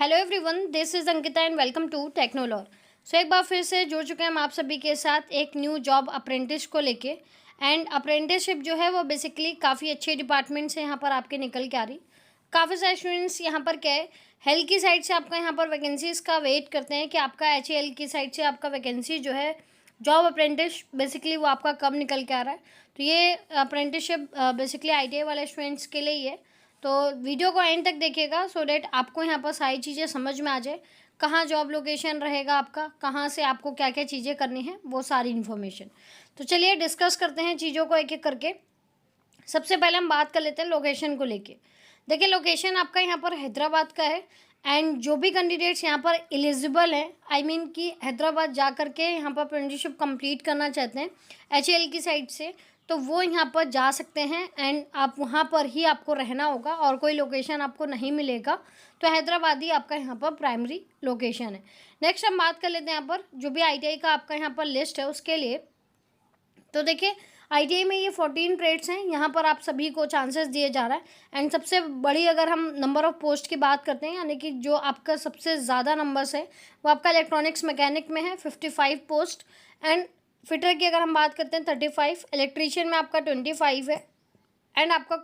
Hello everyone, this is Ankita and welcome to Technolor. So एक बार फिर से जुड़ चुके हैं हम आप सभी के साथ एक न्यू जॉब अप्रेंटिस को लेके। एंड अप्रेंटिसशिप जो है वो बेसिकली काफ़ी अच्छे डिपार्टमेंट से यहाँ पर आपके निकल के आ रही। काफ़ी सारे स्टूडेंट्स यहाँ पर क्या है, हेल्थ की साइड से आपका यहाँ पर वैकेंसीज़ का वेट करते हैं कि आपका HAL की साइड से आपका वैकेंसी जो है जॉब अप्रेंटिस बेसिकली वो आपका कब निकल के आ रहा है। तो ये अप्रेंटिसशिप बेसिकली ITI वाले स्टूडेंट्स के लिए ही है। तो वीडियो को एंड तक देखिएगा सो डैट आपको यहाँ पर सारी चीज़ें समझ में आ जाए, कहाँ जॉब लोकेशन रहेगा आपका, कहाँ से आपको क्या क्या चीज़ें करनी है, वो सारी इन्फॉर्मेशन। तो चलिए डिस्कस करते हैं चीज़ों को एक एक करके। सबसे पहले हम बात कर लेते हैं लोकेशन को लेके। देखिए लोकेशन आपका यहाँ पर हैदराबाद का है। एंड जो भी कैंडिडेट्स यहाँ पर एलिजिबल हैं, आई मीन कि हैदराबाद जा कर के यहाँ पर अप्रेंटिसशिप कंप्लीट करना चाहते हैं HAL की साइड से, तो वो यहाँ पर जा सकते हैं। एंड आप वहाँ पर ही आपको रहना होगा और कोई लोकेशन आपको नहीं मिलेगा। तो हैदराबाद ही आपका यहाँ पर प्राइमरी लोकेशन है। नेक्स्ट हम बात कर लेते हैं यहाँ पर जो भी ITI का आपका यहाँ पर लिस्ट है उसके लिए। तो देखिए ITI में ये 14 ट्रेड्स हैं, यहाँ पर आप सभी को चांसेस दिए जा रहा है। एंड सबसे बड़ी अगर हम नंबर ऑफ़ पोस्ट की बात करते हैं, यानी कि जो आपका सबसे ज़्यादा नंबर्स है वो आपका इलेक्ट्रॉनिक्स मैकेनिक में है 55 पोस्ट। एंड फिटर की अगर हम बात करते हैं 35, इलेक्ट्रीशियन में आपका 25 है। एंड आपका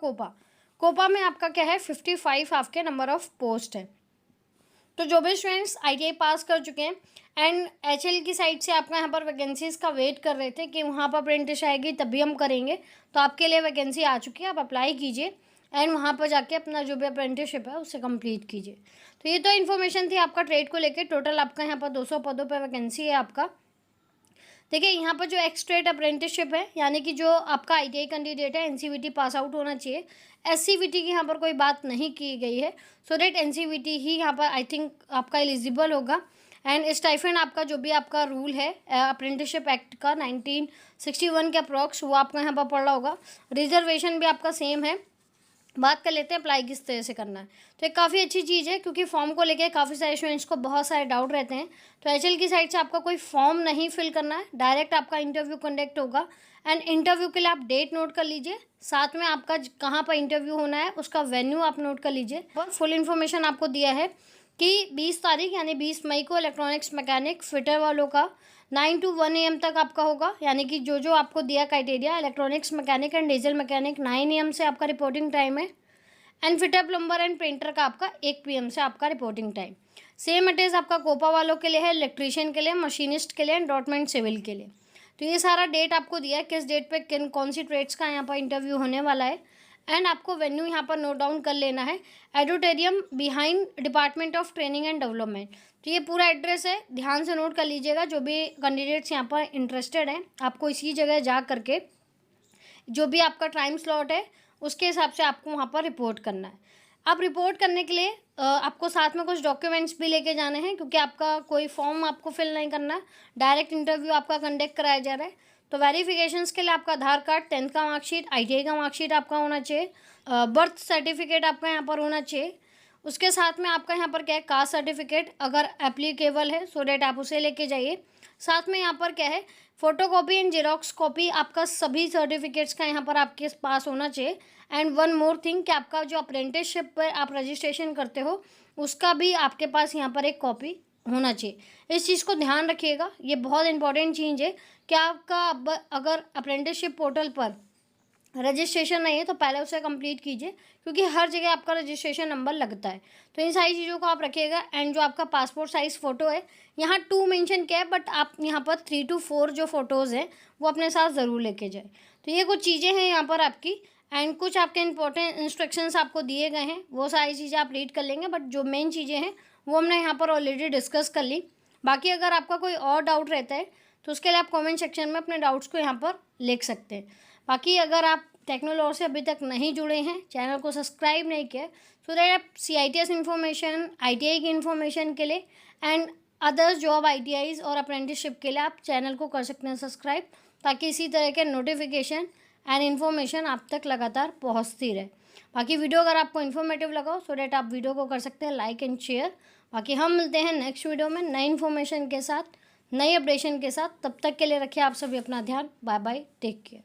कोपा में आपका क्या है 55 आपके नंबर ऑफ़ पोस्ट है। तो जो भी स्टूडेंट्स ITI पास कर चुके हैं एंड HAL की साइड से आपका यहाँ पर वैकेंसीज़ का वेट कर रहे थे कि वहाँ पर अप्रेंटिस आएगी तभी हम करेंगे, तो आपके लिए वैकेंसी आ चुकी है, आप अप्लाई कीजिए एंड वहाँ पर जाके अपना जो भी अप्रेंटिसशिप है उससे कंप्लीट कीजिए। तो ये तो इन्फॉर्मेशन थी आपका ट्रेड को लेके। टोटल आपका यहाँ पर 200 पदों पर वैकेंसी है आपका। देखिए यहाँ पर जो एक्स-ट्रेड अप्रेंटिसशिप है, यानी कि जो आपका ITI कैंडिडेट है NCVT पास आउट होना चाहिए। SCVT की यहाँ पर कोई बात नहीं की गई है, सो दैट NCVT ही यहाँ पर आई थिंक आपका एलिजिबल होगा। एंड स्टाइफेंड आपका जो भी आपका रूल है अप्रेंटिसशिप एक्ट का 1961 के अप्रॉक्स, वो आपका यहाँ पर पड़ रहा होगा। रिजर्वेशन भी आपका सेम है। बात कर लेते हैं अप्लाई किस तरह से करना है। तो एक काफ़ी अच्छी चीज़ है क्योंकि फॉर्म को लेके काफ़ी सारे स्टूडेंट्स को बहुत सारे डाउट रहते हैं। तो HAL की साइड से आपका कोई फॉर्म नहीं फिल करना है, डायरेक्ट आपका इंटरव्यू कंडक्ट होगा। एंड इंटरव्यू के लिए आप डेट नोट कर लीजिए, साथ में आपका कहाँ पर इंटरव्यू होना है उसका वेन्यू आप नोट कर लीजिए। और फुल इन्फॉर्मेशन आपको दिया है कि 20 तारीख यानी 20 मई को इलेक्ट्रॉनिक्स मैकेनिक फिटर वालों का 9 to 1 AM तक आपका होगा। यानी कि जो आपको दिया criteria, electronics mechanic and diesel mechanic 9 AM से आपका रिपोर्टिंग टाइम है। And fitter plumber and painter का आपका 1 PM से आपका reporting time. Same it is आपका कोपा वालों के लिए है, इलेक्ट्रीशियन के लिए, मशीनिस्ट के लिए एंड डॉटमेंट सिविल के लिए। तो ये सारा डेट आपको दिया है किस डेट पे कौन सी ट्रेड्स का यहाँ पर इंटरव्यू होने वाला है। एंड आपको वेन्यू यहाँ पर नोट डाउन कर लेना है, auditorium behind department of training and development. तो ये पूरा एड्रेस है, ध्यान से नोट कर लीजिएगा। जो भी कैंडिडेट्स यहाँ पर इंटरेस्टेड हैं, आपको इसी जगह जा करके जो भी आपका टाइम स्लॉट है उसके हिसाब से आपको वहाँ पर रिपोर्ट करना है। अब रिपोर्ट करने के लिए आपको साथ में कुछ डॉक्यूमेंट्स भी लेके जाने हैं, क्योंकि आपका कोई फॉर्म आपको फिल नहीं करना है, डायरेक्ट इंटरव्यू आपका कंडक्ट कराया जा रहा है। तो वेरिफिकेशंस के लिए आपका आधार कार्ड, 10th का मार्कशीट, ITI का मार्कशीट आपका होना चाहिए, बर्थ सर्टिफिकेट आपका यहाँ पर होना चाहिए। उसके साथ में आपका यहाँ पर क्या है, कास्ट सर्टिफिकेट अगर एप्लीकेबल है सो डैट आप उसे लेके जाइए। साथ में यहाँ पर क्या है, फोटोकॉपी एंड जेरोक्स कॉपी आपका सभी सर्टिफिकेट्स का यहाँ पर आपके पास होना चाहिए। एंड वन मोर थिंग कि आपका जो अप्रेंटिसशिप पर आप रजिस्ट्रेशन करते हो उसका भी आपके पास यहाँ पर एक कॉपी होना चाहिए। इस चीज़ को ध्यान रखिएगा, ये बहुत इंपॉर्टेंट चीज़ है कि आपका अगर अप्रेंटिसशिप पोर्टल पर रजिस्ट्रेशन नहीं है तो पहले उसे कंप्लीट कीजिए, क्योंकि हर जगह आपका रजिस्ट्रेशन नंबर लगता है। तो इन सारी चीज़ों को आप रखिएगा। एंड जो आपका पासपोर्ट साइज़ फ़ोटो है, यहाँ 2 मेंशन किया है, बट आप यहाँ पर 3 to 4 जो फ़ोटोज़ हैं वो अपने साथ ज़रूर लेके जाए। तो ये कुछ चीज़ें हैं यहाँ पर आपकी। एंड कुछ आपके इंपॉर्टेंट इंस्ट्रक्शंस आपको दिए गए हैं, वो सारी चीज़ें आप रीड कर लेंगे, बट जो मेन चीज़ें हैं वो हमने यहाँ पर ऑलरेडी डिस्कस कर ली। बाकी अगर आपका कोई और डाउट रहता है तो उसके लिए आप कमेंट सेक्शन में अपने डाउट्स को यहाँ पर लिख सकते हैं। बाकी अगर आप टेक्नोलॉर से अभी तक नहीं जुड़े हैं, चैनल को सब्सक्राइब नहीं किया, सो दैट आप CITS इन्फॉर्मेशन, ITI की इन्फॉर्मेशन के लिए एंड अदर्स जॉब ITIs और अप्रेंटिसशिप के लिए आप चैनल को कर सकते हैं सब्सक्राइब, ताकि इसी तरह के नोटिफिकेशन एंड इन्फॉर्मेशन आप तक लगातार पहुँचती रहे। बाकी वीडियो अगर आपको इन्फॉर्मेटिव लगा हो सो डैट आप वीडियो को कर सकते हैं लाइक एंड शेयर। बाकी हम मिलते हैं नेक्स्ट वीडियो में नई इन्फॉर्मेशन के साथ, नई अपडेशन के साथ। तब तक के लिए रखिए आप सभी अपना ध्यान। Bye bye, take care.